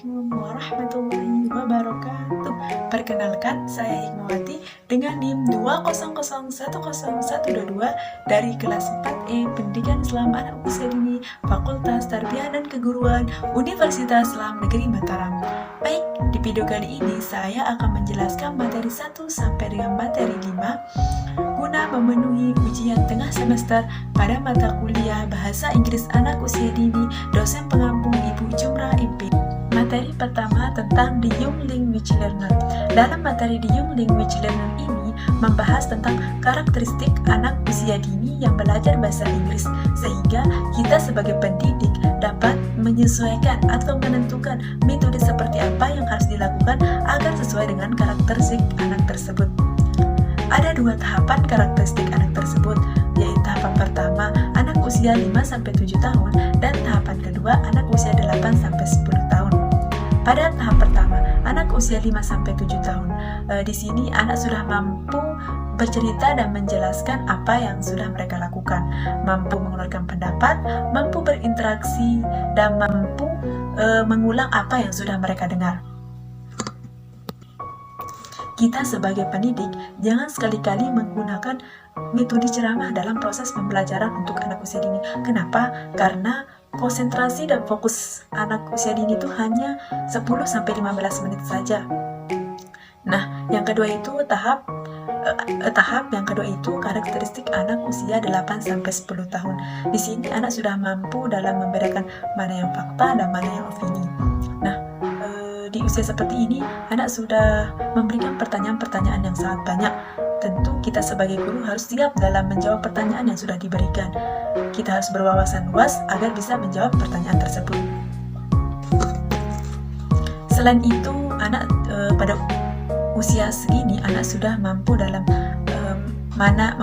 Assalamualaikum warahmatullahi wabarakatuh. Perkenalkan, saya Hikmawati dengan NIM 200101222 dari kelas 4E Pendidikan Islam Anak Usia Dini Fakultas Tarbiyah dan Keguruan Universitas Islam Negeri Mataram. Baik, di video kali ini saya akan menjelaskan materi 1 sampai dengan materi 5 guna memenuhi ujian tengah semester pada mata kuliah Bahasa Inggris Anak Usia Dini dosen pengampu Ibu Jumrah MP. Materi pertama tentang The Young Language Learner. Dalam materi The Young Language Learner ini membahas tentang karakteristik anak usia dini yang belajar bahasa Inggris, sehingga kita sebagai pendidik dapat menyesuaikan atau menentukan metode seperti apa yang harus dilakukan agar sesuai dengan karakteristik anak tersebut. Ada dua tahapan karakteristik anak tersebut, yaitu tahapan pertama anak usia 5-7 tahun dan tahapan kedua anak usia 8-10 tahun. Pada tahap pertama, anak usia 5-7 tahun, di sini anak sudah mampu bercerita dan menjelaskan apa yang sudah mereka lakukan, mampu mengeluarkan pendapat, mampu berinteraksi, dan mampu mengulang apa yang sudah mereka dengar. Kita sebagai pendidik jangan sekali-kali menggunakan metode ceramah dalam proses pembelajaran untuk anak usia dini. Kenapa? Karena konsentrasi dan fokus anak usia dini itu hanya 10-15 menit saja. Nah, yang kedua itu tahap yang kedua itu karakteristik anak usia 8-10 tahun. Di sini anak sudah mampu dalam membedakan mana yang fakta dan mana yang opini. Nah, di usia seperti ini, anak sudah memberikan pertanyaan-pertanyaan yang sangat banyak. Tentu kita sebagai guru harus siap dalam menjawab pertanyaan yang sudah diberikan. Kita harus berwawasan luas agar bisa menjawab pertanyaan tersebut. Selain itu, anak pada usia segini, anak sudah mampu dalam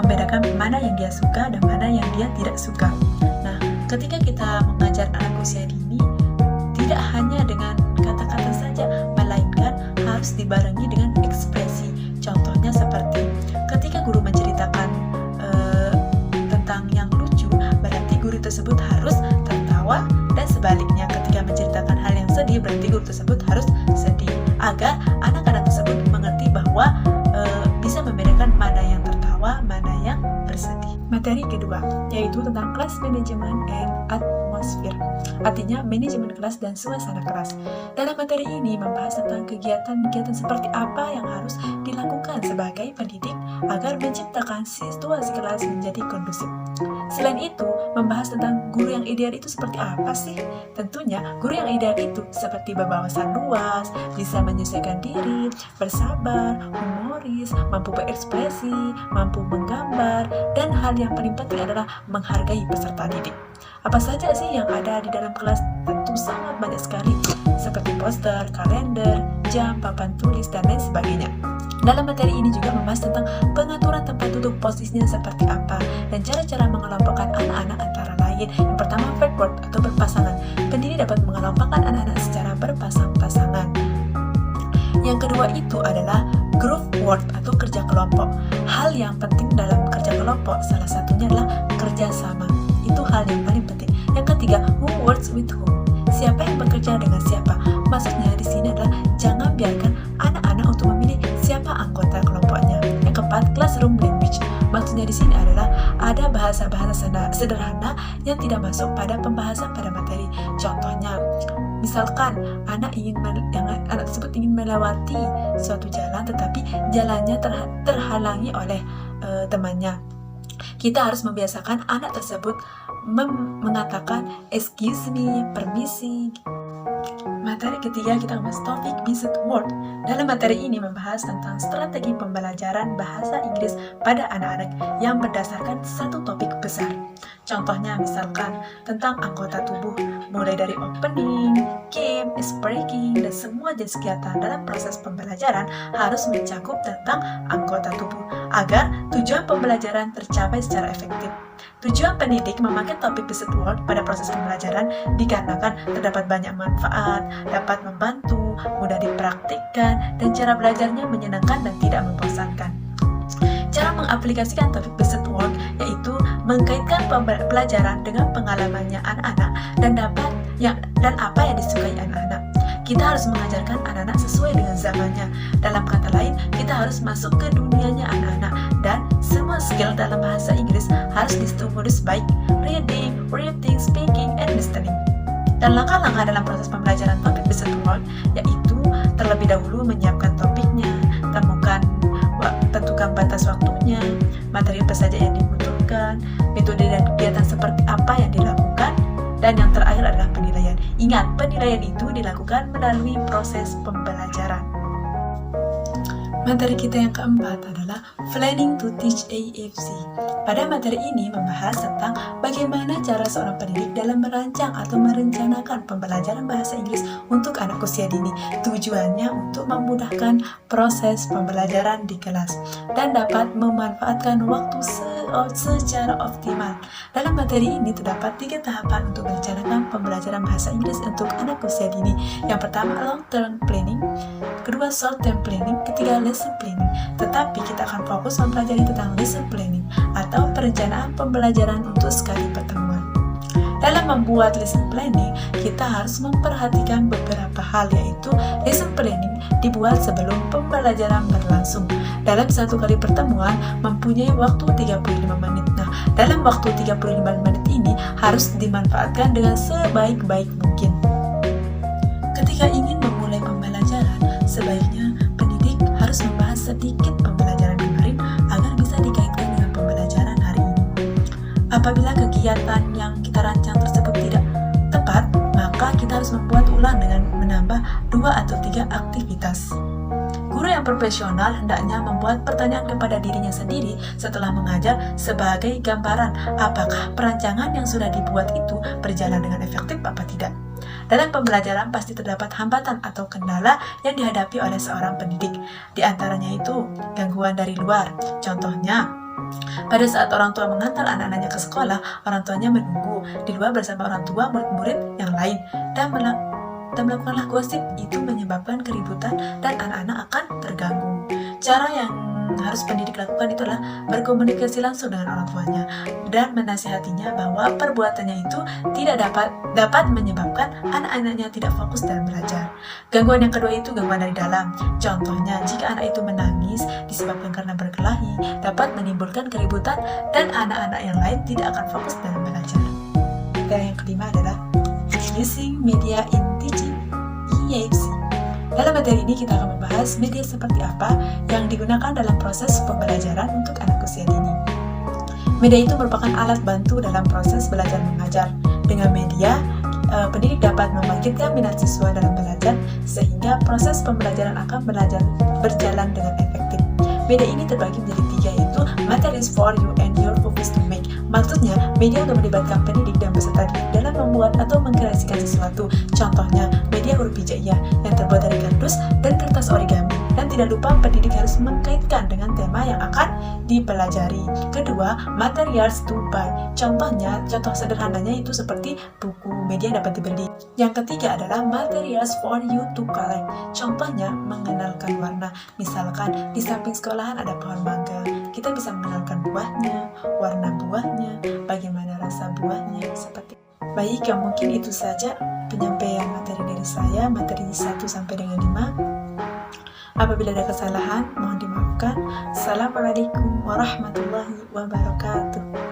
membedakan mana yang dia suka dan mana yang dia tidak suka. Nah, ketika kita mengajar anak usia dini, tidak hanya dengan kata-kata saja, melainkan harus dibarengi dengan ekspresi. Contohnya seperti ketika guru menceritakan tentang yang lucu, berarti guru tersebut harus tertawa, dan sebaliknya ketika menceritakan hal yang sedih, berarti guru tersebut harus sedih, agar anak-anak tersebut mengerti bahwa bisa membedakan mana yang tertawa, mana yang bersedih. Materi kedua yaitu tentang class management and atmosphere, artinya manajemen kelas dan suasana kelas. Dalam materi ini membahas tentang kegiatan-kegiatan seperti apa yang harus dilakukan sebagai pendidik agar menciptakan situasi kelas menjadi kondusif. Selain itu, membahas tentang guru yang ideal itu seperti apa sih? Tentunya, guru yang ideal itu seperti berwawasan luas, bisa menyesuaikan diri, bersabar, humoris, mampu berekspresi, mampu menggambar, dan hal yang paling penting adalah menghargai peserta didik. Apa saja sih yang ada di dalam kelas? Tentu sangat banyak sekali, seperti poster, kalender, jam, papan tulis, dan lain sebagainya. Dalam materi ini juga membahas tentang pengaturan tempat duduk, posisinya seperti apa, dan cara-cara mengelompokkan anak-anak antara lain. Yang pertama, backward atau berpasangan. Pendidik dapat mengelompokkan anak-anak secara berpasang-pasangan. Yang kedua itu adalah group work atau kerja kelompok. Hal yang penting dalam kerja kelompok salah satunya adalah kerja sama. Itu hal yang paling penting. Yang ketiga, who works with who. Siapa yang bekerja dengan siapa? Maksudnya di sini adalah jangan biarkan anak-anak untuk memilih siapa anggota kelompoknya. Yang keempat, classroom language. Maksudnya di sini adalah ada bahasa-bahasa sederhana yang tidak masuk pada pembahasan pada materi. Contohnya, misalkan anak tersebut ingin melewati suatu jalan, tetapi jalannya terhalangi oleh temannya. Kita harus membiasakan anak tersebut mengatakan excuse me, permisi. Materi ketiga kita membahas topik visit word. Dalam materi ini membahas tentang strategi pembelajaran bahasa Inggris pada anak-anak yang berdasarkan satu topik besar. Contohnya misalkan tentang anggota tubuh, mulai dari opening, game, speaking, dan semua jenis kegiatan dalam proses pembelajaran harus mencakup tentang anggota tubuh agar tujuan pembelajaran tercapai secara efektif. Tujuan pendidik memakai topik visit word pada proses pembelajaran dikarenakan terdapat banyak manfaat, dapat membantu, mudah dipraktikkan, dan cara belajarnya menyenangkan dan tidak membosankan. Cara mengaplikasikan topik visit word yaitu mengkaitkan pelajaran dengan pengalamannya anak-anak dan apa yang disukai anak-anak. kita harus mengajarkan anak-anak sesuai dengan zamannya. Dalam kata lain, kita harus masuk ke dunianya anak-anak, dan semua skill dalam bahasa Inggris harus distimulus baik reading, writing, speaking, and listening. Dan langkah-langkah dalam proses pembelajaran topik business world yaitu terlebih dahulu menyiapkan topiknya, tentukan batas waktunya, materi apa saja yang dibutuhkan, metode dan kegiatan seperti apa yang dilakukan, dan yang terakhir adalah penilaian. Ingat, penilaian itu dilakukan melalui proses pembelajaran. Materi kita yang keempat adalah Planning to Teach AFC. Pada materi ini membahas tentang bagaimana cara seorang pendidik dalam merancang atau merencanakan pembelajaran bahasa Inggris untuk anak usia dini. Tujuannya untuk memudahkan proses pembelajaran di kelas dan dapat memanfaatkan waktu secara optimal. Dalam materi ini terdapat 3 tahapan untuk merencanakan pembelajaran bahasa Inggris untuk anak usia dini. Yang pertama, long term planning, kedua, short term planning, ketiga, lesson planning. Tetapi kita akan fokus mempelajari tentang lesson planning atau perencanaan pembelajaran untuk sekali pertemuan. Dalam membuat lesson planning, kita harus memperhatikan beberapa hal, yaitu lesson planning dibuat sebelum pembelajaran berlangsung. Dalam satu kali pertemuan mempunyai waktu 35 menit. Nah, dalam waktu 35 menit ini harus dimanfaatkan dengan sebaik-baik mungkin. Ketika ingin memulai pembelajaran, sebaiknya pendidik harus membahas sedikit pembelajaran kemarin agar bisa dikaitkan dengan pembelajaran hari ini. Apabila kegiatan yang kita rancang tersebut tidak tepat, maka kita harus membuat ulang dengan menambah 2 atau 3 aktivitas. Guru yang profesional hendaknya membuat pertanyaan kepada dirinya sendiri setelah mengajar sebagai gambaran apakah perancangan yang sudah dibuat itu berjalan dengan efektif apa tidak. Dalam pembelajaran pasti terdapat hambatan atau kendala yang dihadapi oleh seorang pendidik. Di antaranya itu gangguan dari luar. Contohnya, pada saat orang tua mengantar anak-anaknya ke sekolah, orang tuanya menunggu di luar bersama orang tua murid-murid yang lain dan melakukanlah gosip. Itu menyebabkan keributan dan anak-anak akan terganggu. Cara yang harus pendidik lakukan itu adalah berkomunikasi langsung dengan orang tuanya dan menasihatinya bahwa perbuatannya itu tidak dapat menyebabkan anak-anaknya tidak fokus dalam belajar. Gangguan yang kedua itu gangguan dari dalam. Contohnya, jika anak itu menangis disebabkan karena berkelahi, dapat menimbulkan keributan dan anak-anak yang lain tidak akan fokus dalam belajar. Dan yang kelima adalah using media in teaching EAFC. Dalam materi ini kita akan membahas media seperti apa yang digunakan dalam proses pembelajaran untuk anak usia dini. Media itu merupakan alat bantu dalam proses belajar mengajar. Dengan media, pendidik dapat membangkitkan minat siswa dalam belajar sehingga proses pembelajaran akan berjalan dengan efektif. Media ini terbagi menjadi 3, yaitu materials for you and your purpose to make. Maksudnya, media untuk melibatkan pendidik dan peserta didik dalam membuat atau mengkreasikan sesuatu. Contohnya, media huruf hijaiyah yang terbuat dari kardus dan kertas origami. Dan tidak lupa pendidik harus mengkaitkan dengan tema yang akan dipelajari. Kedua, materials to buy. Contoh sederhananya itu seperti buku, media yang dapat dibeli. Yang ketiga adalah materials for you to collect. Contohnya, mengenalkan warna. Misalkan di samping sekolahan ada pohon mangga, kita bisa mengenalkan buahnya, warna buahnya, bagaimana rasa buahnya, seperti. Baik, yang mungkin itu saja penyampaian materi dari saya, materi 1 sampai dengan 5. Apabila ada kesalahan, mohon dimaafkan. Assalamualaikum warahmatullahi wabarakatuh.